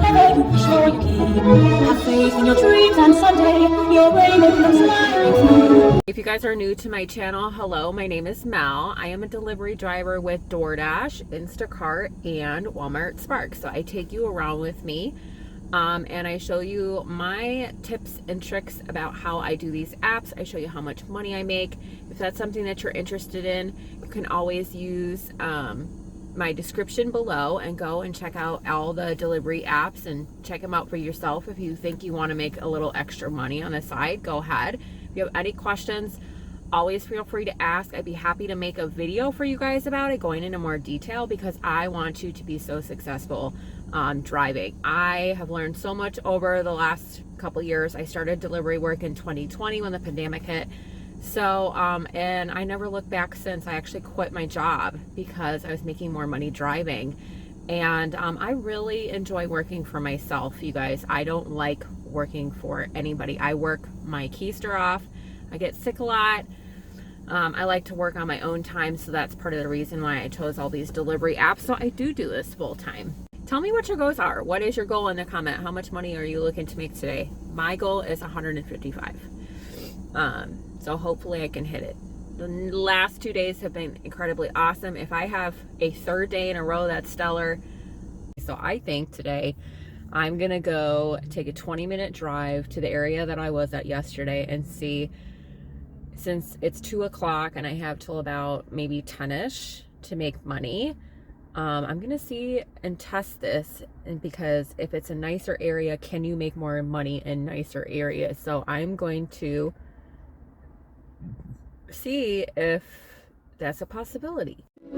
whatever you wish for you keep. Have faith in your dreams and someday your rainbow comes smiling through. If you guys are new to my channel, hello, my name is Mel. I am a delivery driver with Doordash, Instacart, and Walmart Spark. So I take you around with me and I show you my tips and tricks about how I do these apps. I show you how much money I make. If that's something that you're interested in, you can always use my description below and go and check out all the delivery apps and check them out for yourself. If you think you want to make a little extra money on the side, go ahead. If you have any questions, always feel free to ask. I'd be happy to make a video for you guys about it, going into more detail, because I want you to be so successful driving. I have learned so much over the last couple years. I started delivery work in 2020 when the pandemic hit. So, and I never looked back since. I actually quit my job because I was making more money driving. And I really enjoy working for myself, you guys. I don't like working for anybody. I work my keister off. I get sick a lot. I like to work on my own time, so that's part of the reason why I chose all these delivery apps. So I do this full time. Tell me what your goals are. What is your goal in the comment? How much money are you looking to make today? My goal is 155. So hopefully I can hit it. The last 2 days have been incredibly awesome. If I have a third day in a row, that's stellar. So I think today I'm gonna go take a 20-minute drive to the area that I was at yesterday and see, since it's 2 o'clock and I have till about maybe 10ish to make money. I'm gonna see and test this, and because if it's a nicer area, can you make more money in nicer areas? So I'm going to see if that's a possibility. A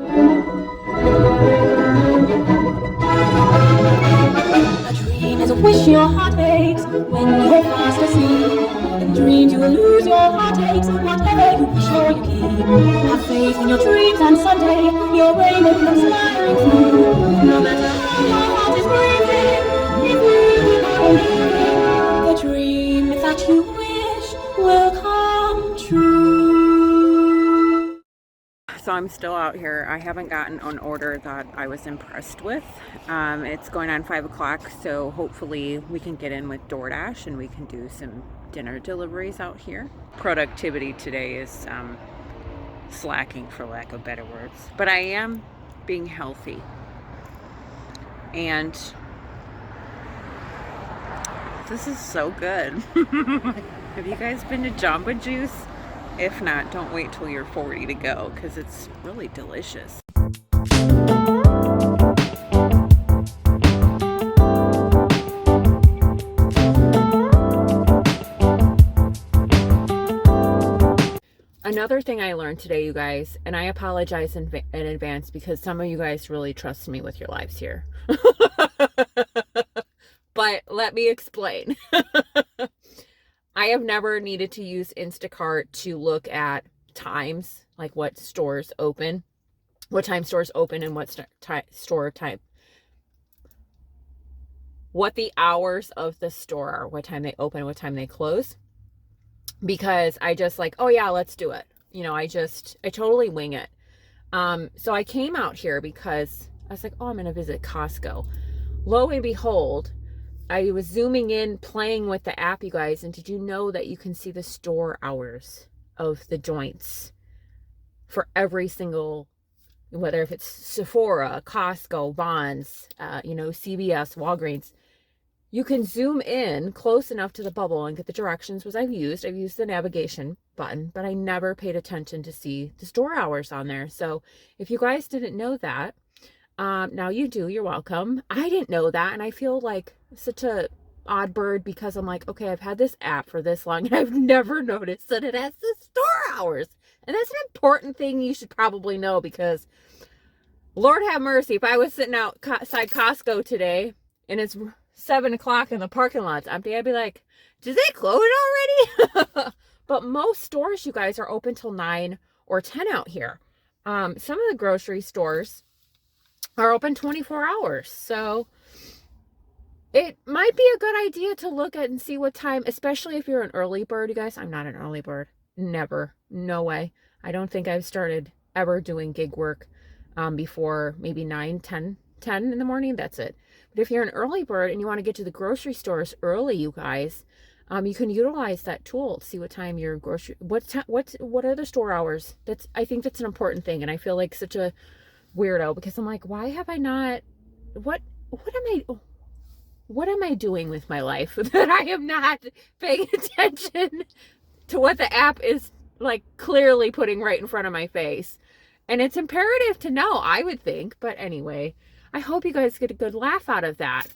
dream is a wish your heart makes when you're fast asleep. In dreams you will lose your heartaches. Whatever you wish for you keep. Have faith in your dreams and someday your rainbow comes smiling through. No matter how your heart is breaking, if you believe the dream that you wish will come true. So I'm still out here. I haven't gotten an order that I was impressed with. It's going on 5 o'clock, so hopefully we can get in with Doordash and we can do some dinner deliveries out here. Productivity today is slacking, for lack of better words, but I am being healthy. And this is so good. Have you guys been to Jamba Juice? If not, don't wait till you're 40 to go, because it's really delicious. Another thing I learned today, you guys, and I apologize in advance because some of you guys really trust me with your lives here. But let me explain. I have never needed to use Instacart to look at times, like what stores open, what time stores open and what store time, what the hours of the store are, what time they open, what time they close, because I just like, oh yeah, let's do it. You know, I totally wing it. So I came out here because I was like, oh, I'm going to visit Costco. Lo and behold, I was zooming in, playing with the app, you guys, and did you know that you can see the store hours of the joints for every single, whether if it's Sephora, Costco, Vons, CVS, Walgreens, you can zoom in close enough to the bubble and get the directions, which I've used the navigation button, but I never paid attention to see the store hours on there. So if you guys didn't know that, now you do, you're welcome. I didn't know that, and I feel like such a odd bird because I'm like, okay, I've had this app for this long and I've never noticed that it has the store hours. And that's an important thing you should probably know, because Lord have mercy, if I was sitting outside Costco today and it's 7 o'clock and the parking lot's empty, I'd be like, did they close already? But most stores, you guys, are open till 9 or 10 out here. Some of the grocery stores are open 24 hours. So it might be a good idea to look at and see what time, especially if you're an early bird, you guys. I'm not an early bird. Never. No way. I don't think I've started ever doing gig work before maybe 9, 10 in the morning. That's it. But if you're an early bird and you want to get to the grocery stores early, you guys, you can utilize that tool to see what time your what are the store hours. I think that's an important thing, and I feel like such a weirdo because I'm like, why have I not? What am I doing with my life that I am not paying attention to what the app is like clearly putting right in front of my face? And it's imperative to know, I would think. But anyway, I hope you guys get a good laugh out of that.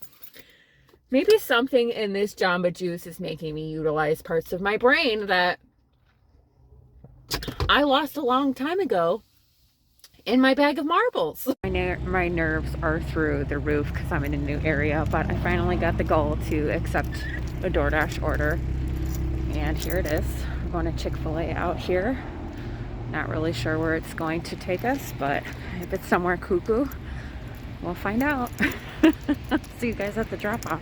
Maybe something in this Jamba Juice is making me utilize parts of my brain that I lost a long time ago in my bag of marbles. My nerves are through the roof because I'm in a new area, but I finally got the goal to accept a DoorDash order. And here it is. I'm going to Chick-fil-A out here. Not really sure where it's going to take us, but if it's somewhere cuckoo, we'll find out. See you guys at the drop-off.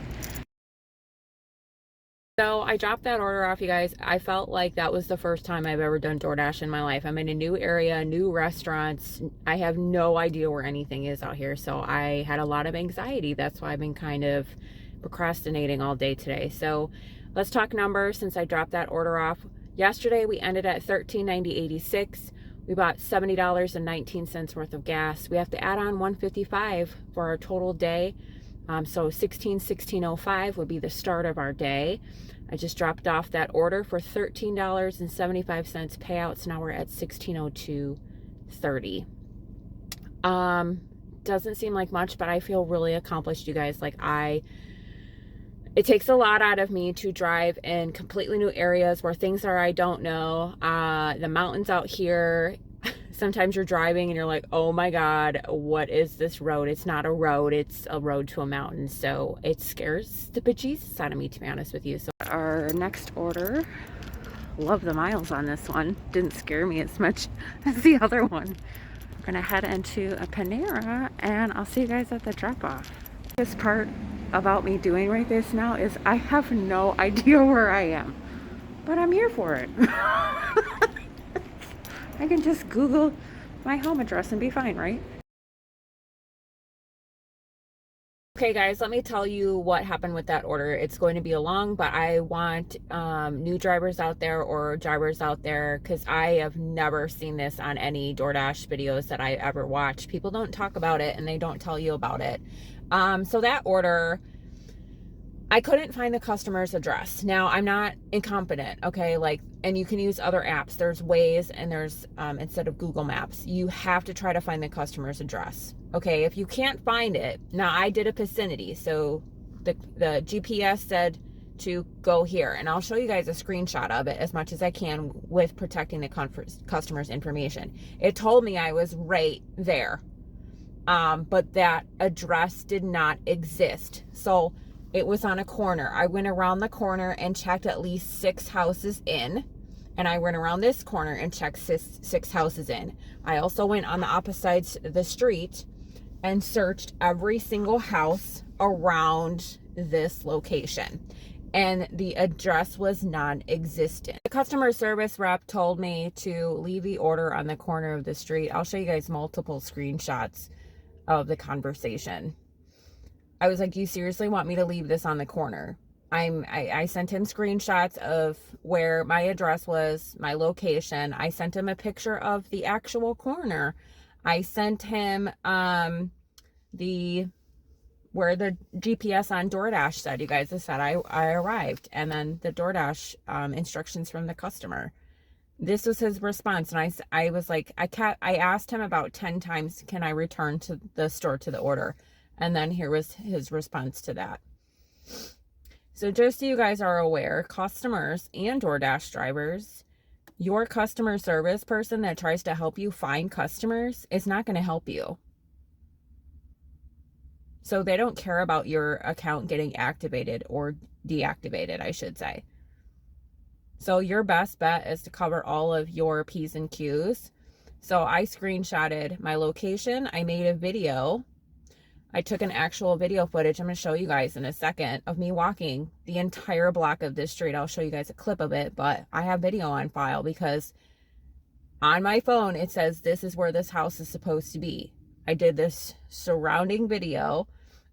So I dropped that order off, you guys. I felt like that was the first time I've ever done DoorDash in my life. I'm in a new area, new restaurants. I have no idea where anything is out here. So I had a lot of anxiety. That's why I've been kind of procrastinating all day today. So let's talk numbers since I dropped that order off. Yesterday we ended at $13.90.86. We bought $70.19 worth of gas. We have to add on $155 for our total day. So $16.05 would be the start of our day. I just dropped off that order for $13.75 payouts. Now we're at $16.02.30. Doesn't seem like much, but I feel really accomplished, you guys. It takes a lot out of me to drive in completely new areas where things are I don't know. The mountains out here. Sometimes you're driving and you're like, oh my God, what is this road? It's not a road, it's a road to a mountain. So it scares the bejesus out of me, to be honest with you. So our next order, love the miles on this one. Didn't scare me as much as the other one. We're gonna head into a Panera and I'll see you guys at the drop-off. This part about me doing right this now is I have no idea where I am, but I'm here for it. I can just Google my home address and be fine, right? Okay, guys, let me tell you what happened with that order. It's going to be long, but I want new drivers out there or drivers out there because I have never seen this on any DoorDash videos that I ever watch. People don't talk about it and they don't tell you about it. So that order, I couldn't find the customer's address. Now, I'm not incompetent, okay? And you can use other apps. There's Waze and there's, instead of Google Maps, you have to try to find the customer's address. Okay, if you can't find it, now I did a vicinity. So the GPS said to go here. And I'll show you guys a screenshot of it as much as I can with protecting the customer's information. It told me I was right there. But that address did not exist. So it was on a corner. I went around the corner and checked at least 6 houses in. And I went around this corner and checked six houses in. I also went on the opposite sides of the street and searched every single house around this location. And the address was non-existent. The customer service rep told me to leave the order on the corner of the street. I'll show you guys multiple screenshots of the conversation. I was like, you seriously want me to leave this on the corner? I sent him screenshots of where my address was, my location. I sent him a picture of the actual corner. I sent him where the GPS on DoorDash said, you guys, it said I arrived. And then the DoorDash instructions from the customer. This was his response. And I was like, I asked him about 10 times, can I return to the store to the order? And then here was his response to that. So just so you guys are aware, customers and DoorDash drivers, your customer service person that tries to help you find customers is not going to help you. So they don't care about your account getting activated or deactivated, I should say. So your best bet is to cover all of your P's and Q's. So I screenshotted my location. I made a video. I took an actual video footage. I'm going to show you guys in a second of me walking the entire block of this street. I'll show you guys a clip of it, but I have video on file because on my phone, it says this is where this house is supposed to be. I did this surrounding video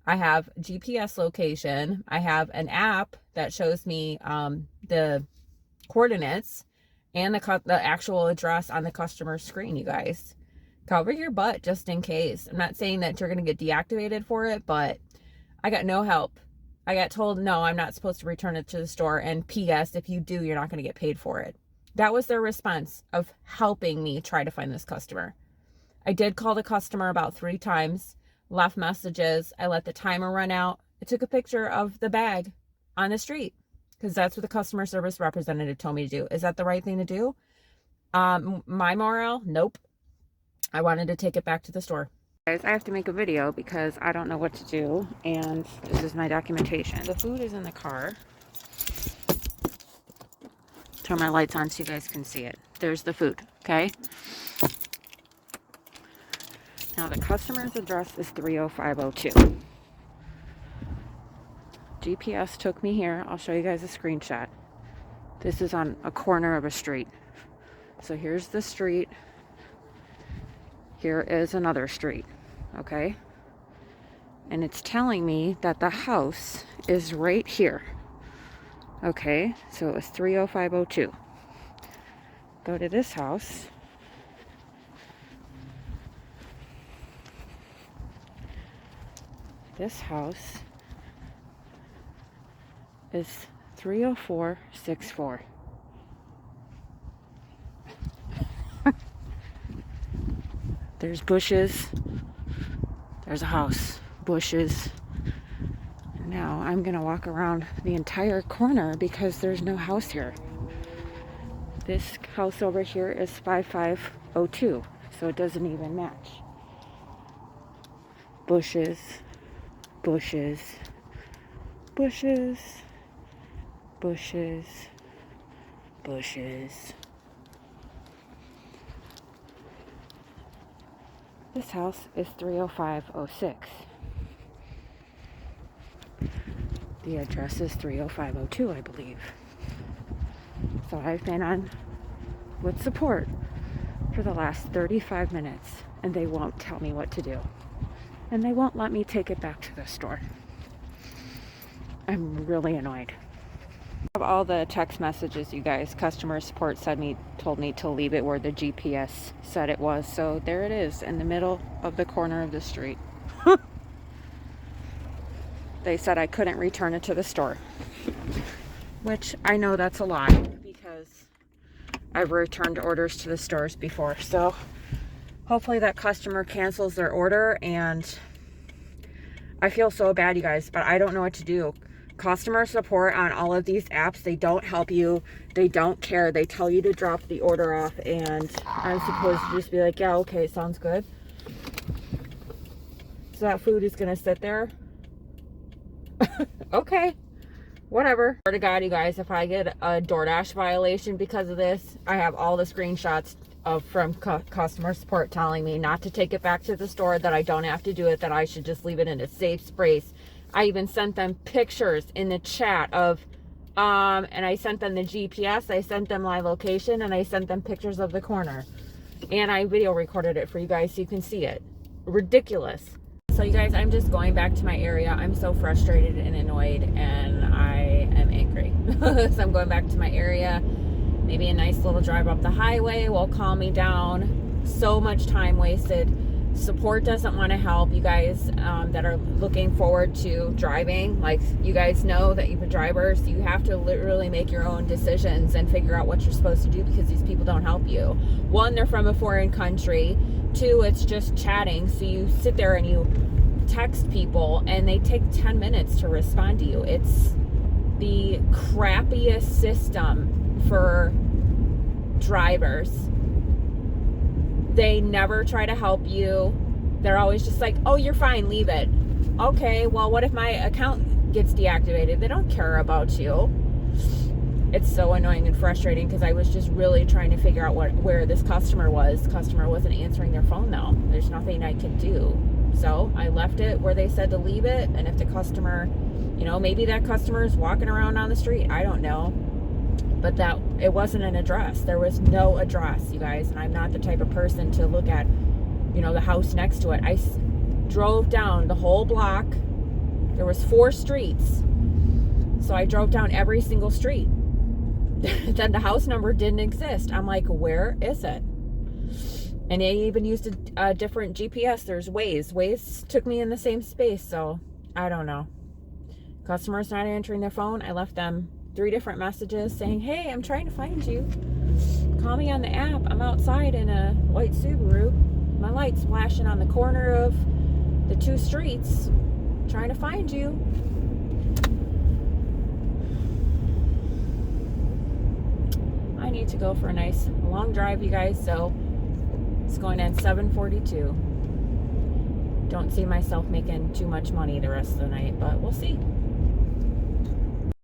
I have GPS location. I have an app that shows me the coordinates and the actual address on the customer screen, you guys. Cover your butt just in case. I'm not saying that you're going to get deactivated for it, but I got no help. I got told, no, I'm not supposed to return it to the store. And P.S., if you do, you're not going to get paid for it. That was their response of helping me try to find this customer. I did call the customer about 3 times, left messages. I let the timer run out. I took a picture of the bag on the street because that's what the customer service representative told me to do. Is that the right thing to do? My morale? Nope. I wanted to take it back to the store. Guys, I have to make a video because I don't know what to do, and this is my documentation. The food is in the car. Turn my lights on so you guys can see it. There's the food, okay? Now the customer's address is 30502. GPS took me here. I'll show you guys a screenshot. This is on a corner of a street. So here's the street. Here is another street, okay? And it's telling me that the house is right here. Okay, so it was 30502. Go to this house. This house is 30464. There's bushes. There's a house. Bushes. Now I'm gonna walk around the entire corner because there's no house here. This house over here is 5502, so it doesn't even match. Bushes, bushes, bushes, bushes, bushes. This house is 30506. The address is 30502, I believe. So I've been on with support for the last 35 minutes, and they won't tell me what to do. And they won't let me take it back to the store. I'm really annoyed. Of all the text messages, you guys, customer support told me to leave it where the GPS said it was. So there it is in the middle of the corner of the street. They said I couldn't return it to the store, which I know that's a lie because I've returned orders to the stores before. So hopefully that customer cancels their order. And I feel so bad, you guys, but I don't know what to do. Customer support on all of these apps, they don't help you. They don't care. They tell you to drop the order off, and I'm supposed to just be like, yeah, okay, sounds good. So that food is gonna sit there. Okay, whatever. Swear to God, you guys, if I get a Doordash violation because of this, I have all the screenshots from customer support telling me not to take it back to the store, that I don't have to do it, that I should just leave it in a safe space. I even sent them pictures in the chat of, and I sent them the GPS, I sent them my location, and I sent them pictures of the corner. And I video recorded it for you guys so you can see it. Ridiculous. So you guys, I'm just going back to my area. I'm so frustrated and annoyed, and I am angry. So I'm going back to my area. Maybe a nice little drive up the highway will calm me down. So much time wasted. Support doesn't want to help you guys that are looking forward to driving. Like, you guys know that you're drivers, you have to literally make your own decisions and figure out what you're supposed to do because these people don't help you. One, they're from a foreign country. Two, it's just chatting. So you sit there and you text people and they take 10 minutes to respond to you. It's the crappiest system for drivers. They never try to help you. They're always just like, oh, you're fine, leave it. Okay, well, what if my account gets deactivated? They don't care about you. It's so annoying and frustrating because I was just really trying to figure out where this customer was. Customer wasn't answering their phone though. There's nothing I can do. So I left it where they said to leave it. And if the customer, maybe that customer is walking around on the street. I don't know. But that it wasn't an address. There was no address, you guys, and I'm not the type of person to look at, the house next to it. I drove down the whole block There was 4 streets. So I drove down every single street. Then the house number didn't exist. I'm like, where is it? And I even used a different GPS. There's Waze. Waze took me in the same space, so I don't know. Customers not answering their phone. I left them 3 different messages saying, hey, I'm trying to find you. Call me on the app. I'm outside in a white Subaru. My light's flashing on the corner of the 2 streets. Trying to find you. I need to go for a nice long drive, you guys, so it's going in 7:42. Don't see myself making too much money the rest of the night, but we'll see.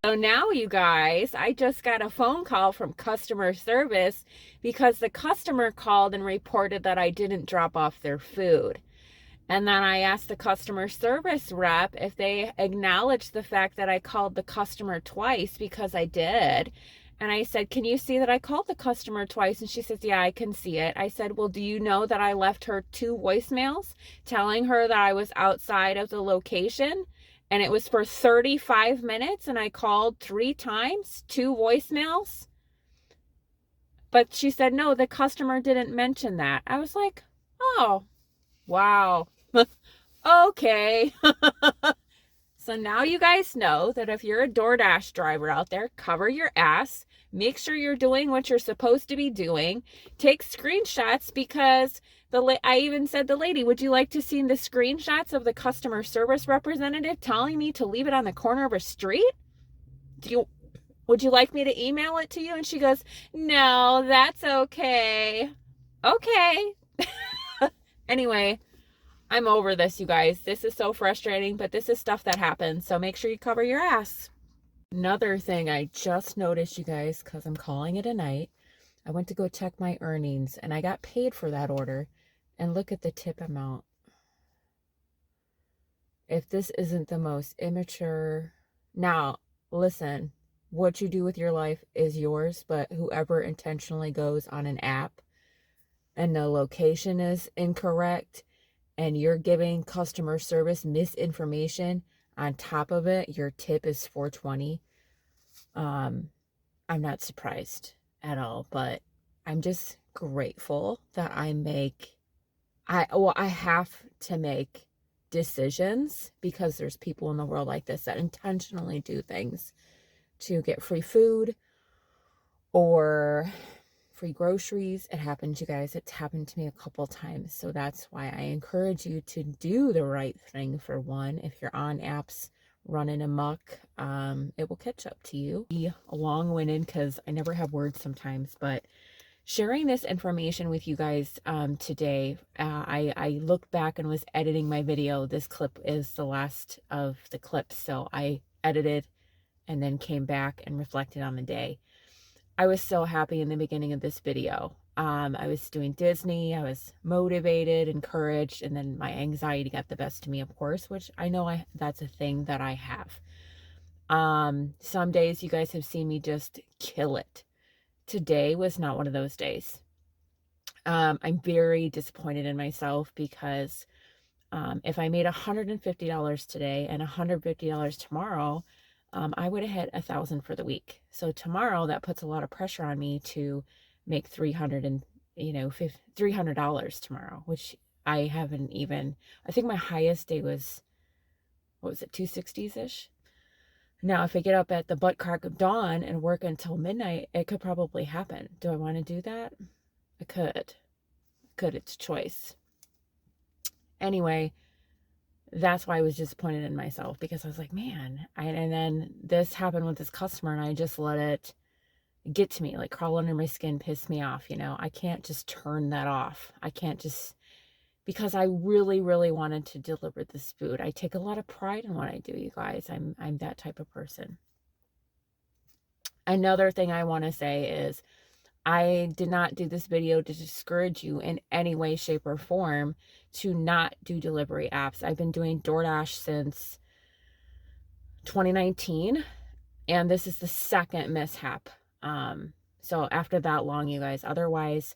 So now, you guys, I just got a phone call from customer service because the customer called and reported that I didn't drop off their food. And then I asked the customer service rep if they acknowledged the fact that I called the customer twice, because I did. And I said, can you see that I called the customer twice? And she says, yeah, I can see it. I said, well, do you know that I left her 2 voicemails telling her that I was outside of the location? And it was for 35 minutes, and I called 3 times, 2 voicemails. But she said, no, the customer didn't mention that. I was like, oh, wow. Okay. So now you guys know that if you're a Doordash driver out there, cover your ass. Make sure you're doing what you're supposed to be doing. Take screenshots, because I even said to the lady, would you like to see the screenshots of the customer service representative telling me to leave it on the corner of a street? Would you like me to email it to you? And she goes, no, that's okay. Okay. Anyway, I'm over this, you guys. This is so frustrating, but this is stuff that happens. So make sure you cover your ass. Another thing I just noticed, you guys, because I'm calling it a night, I went to go check my earnings and I got paid for that order. And look at the tip amount. If this isn't the most immature... Now, listen, what you do with your life is yours, but whoever intentionally goes on an app and the location is incorrect, and you're giving customer service misinformation, on top of it, your tip is $4.20. I'm not surprised at all, but I'm just grateful that I have to make decisions, because there's people in the world like this that intentionally do things to get free food or free groceries. It happens, you guys. It's happened to me a couple times. So that's why I encourage you to do the right thing. For one, if you're on apps running amok, it will catch up to you. Be long-winded because I never have words sometimes, but sharing this information with you guys today, I looked back and was editing my video. This clip is the last of the clips, so I edited and then came back and reflected on the day. I was so happy in the beginning of this video. I was doing Disney. I was motivated, encouraged, and then my anxiety got the best of me, of course, which I know that's a thing that I have. Some days you guys have seen me just kill it. Today was not one of those days. I'm very disappointed in myself, because if I made $150 today and $150 tomorrow, I would have hit $1,000 for the week. So tomorrow, that puts a lot of pressure on me to make $300 tomorrow, which I haven't even. I think my highest day was, what was it, 260s-ish? Now, if I get up at the butt crack of dawn and work until midnight, it could probably happen. Do I want to do that? I could. It's a choice. Anyway, that's why I was disappointed in myself, because I was like, man, and then this happened with this customer, and I just let it get to me, like crawl under my skin, piss me off. I can't just turn that off. I can't just, because I really, really wanted to deliver this food. I take a lot of pride in what I do, you guys. I'm that type of person. Another thing I want to say is, I did not do this video to discourage you in any way, shape, or form to not do delivery apps. I've been doing Doordash since 2019, and this is the second mishap. So after that long, you guys, otherwise,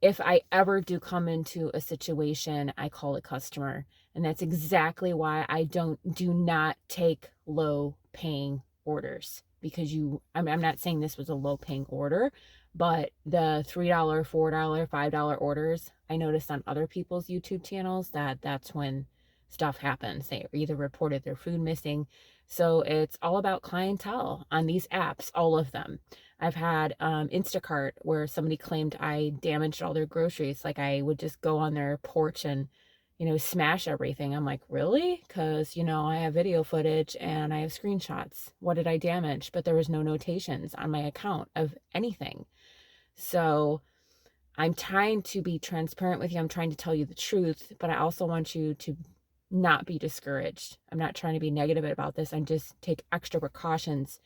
if I ever do come into a situation, I call a customer. And that's exactly why I do not take low paying orders, because I'm not saying this was a low paying order, but the $3, $4, $5 orders, I noticed on other people's YouTube channels that's when stuff happens. They either reported their food missing. So it's all about clientele on these apps, all of them. I've had Instacart where somebody claimed I damaged all their groceries. Like I would just go on their porch and, smash everything. I'm like, really? Because, I have video footage and I have screenshots. What did I damage? But there was no notations on my account of anything. So I'm trying to be transparent with you. I'm trying to tell you the truth, but I also want you to not be discouraged. I'm not trying to be negative about this. I just take extra precautions,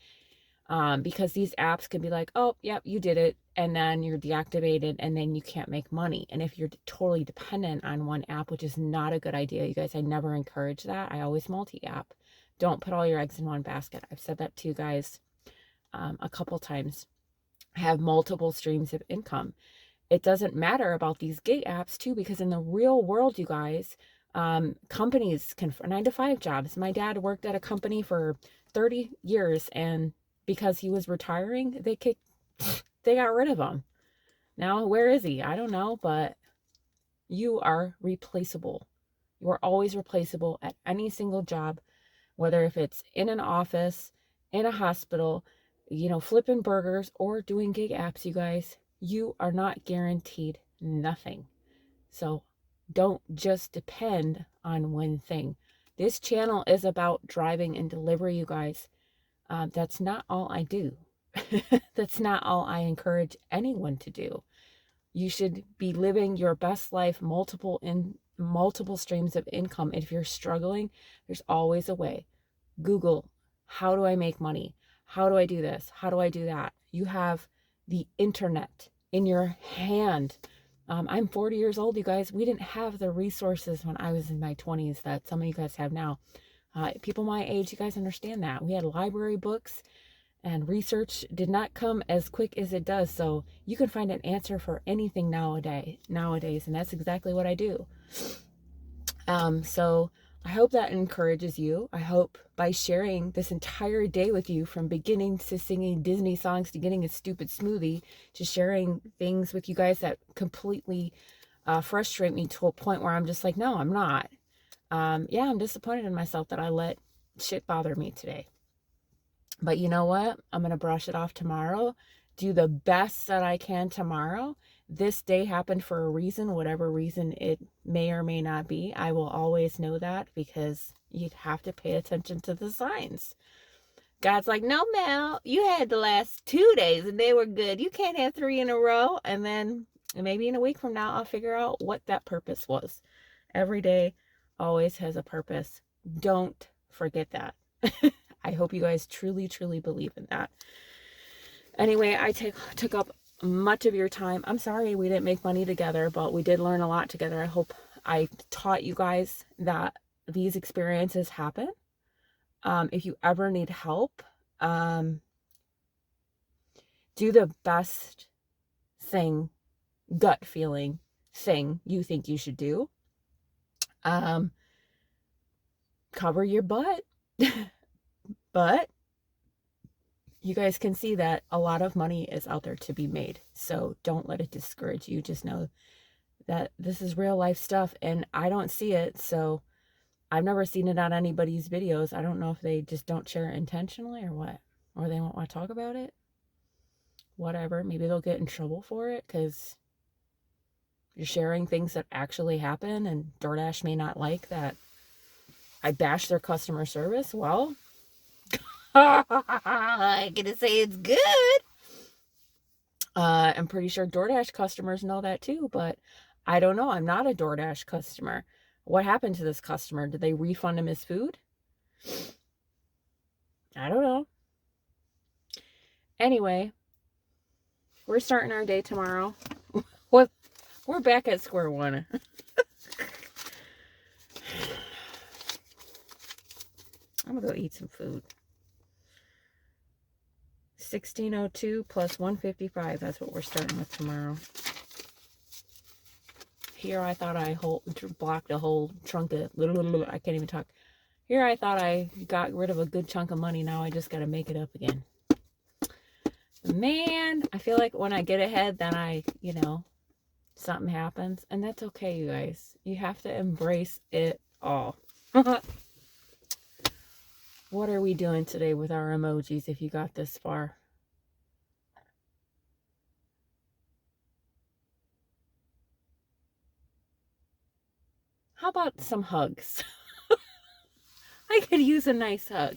because these apps can be like, oh, yep, you did it, and then you're deactivated, and then you can't make money. And if you're totally dependent on one app, which is not a good idea, you guys, I never encourage that. I always multi-app. Don't put all your eggs in one basket. I've said that to you guys a couple times. Have multiple streams of income. It doesn't matter about these gig apps too, because in the real world, you guys, companies can, 9-to-5 jobs. My dad worked at a company for 30 years, and because he was retiring, they got rid of him. Now, where is he? I don't know, but you are replaceable. You are always replaceable at any single job, whether if it's in an office, in a hospital, flipping burgers, or doing gig apps, you guys. You are not guaranteed nothing. So don't just depend on one thing. This channel is about driving and delivery, you guys. That's not all I do. That's not all I encourage anyone to do. You should be living your best life, multiple streams of income. If you're struggling, there's always a way. Google, how do I make money? How do I do this? How do I do that? You have the internet in your hand. I'm 40 years old, you guys. We didn't have the resources when I was in my 20s that some of you guys have now. People my age, you guys understand that. We had library books, and research did not come as quick as it does. So you can find an answer for anything nowadays, and that's exactly what I do. So I hope that encourages you. I hope by sharing this entire day with you, from beginning to singing Disney songs to getting a stupid smoothie, to sharing things with you guys that completely frustrate me to a point where I'm just like, no, I'm not. Yeah, I'm disappointed in myself that I let shit bother me today. But you know what? I'm going to brush it off tomorrow. Do the best that I can tomorrow. This day happened for a reason, whatever reason it may or may not be. I will always know that, because you'd have to pay attention to the signs. God's like, no, Mel, you had the last 2 days and they were good. You can't have 3 in a row. And then maybe in a week from now, I'll figure out what that purpose was. Every day always has a purpose. Don't forget that. I hope you guys truly, truly believe in that. Anyway, I took up much of your time. I'm sorry we didn't make money together, but we did learn a lot together. I hope I taught you guys that these experiences happen. If you ever need help, do the best thing, gut feeling thing you think you should do. Cover your butt. But you guys can see that a lot of money is out there to be made. So don't let it discourage you. Just know that this is real life stuff, and I don't see it. So I've never seen it on anybody's videos. I don't know if they just don't share it intentionally or what, or they won't want to talk about it. Whatever. Maybe they'll get in trouble for it because you're sharing things that actually happen, and Doordash may not like that I bash their customer service. Well, I'm gonna say it's good. I'm pretty sure Doordash customers know that too, but I don't know. I'm not a Doordash customer. What happened to this customer? Did they refund him his food? I don't know. Anyway, we're starting our day tomorrow. We're back at square one. I'm gonna go eat some food. 1602 plus 155. That's what we're starting with tomorrow. Here I thought I blocked a whole chunk of, I can't even talk. Here I thought I got rid of a good chunk of money. Now I just got to make it up again. Man, I feel like when I get ahead, then something happens. And that's okay, you guys. You have to embrace it all. What are we doing today with our emojis if you got this far? How about some hugs? I could use a nice hug.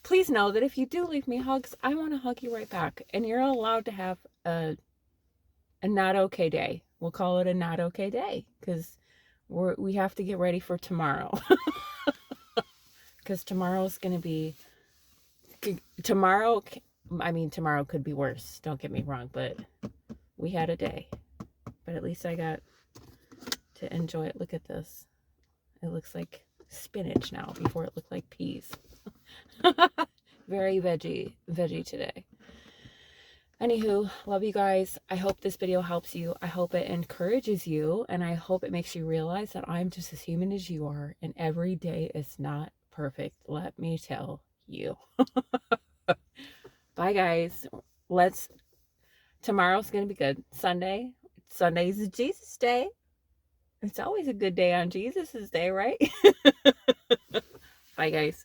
Please know that if you do leave me hugs, I want to hug you right back. And you're allowed to have a not okay day. We'll call it a not okay day because we have to get ready for tomorrow. Because tomorrow's going to be... Tomorrow could be worse. Don't get me wrong, but we had a day. But at least I got to enjoy it. Look at this. It looks like spinach now before it looked like peas. Very veggie today. Anywho, love you guys. I hope this video helps you. I hope it encourages you, and I hope it makes you realize that I'm just as human as you are, and every day is not perfect. Let me tell you. Bye, guys. Tomorrow's gonna be good. Sunday's a Jesus Day. It's always a good day on Jesus's day, right? Bye, guys.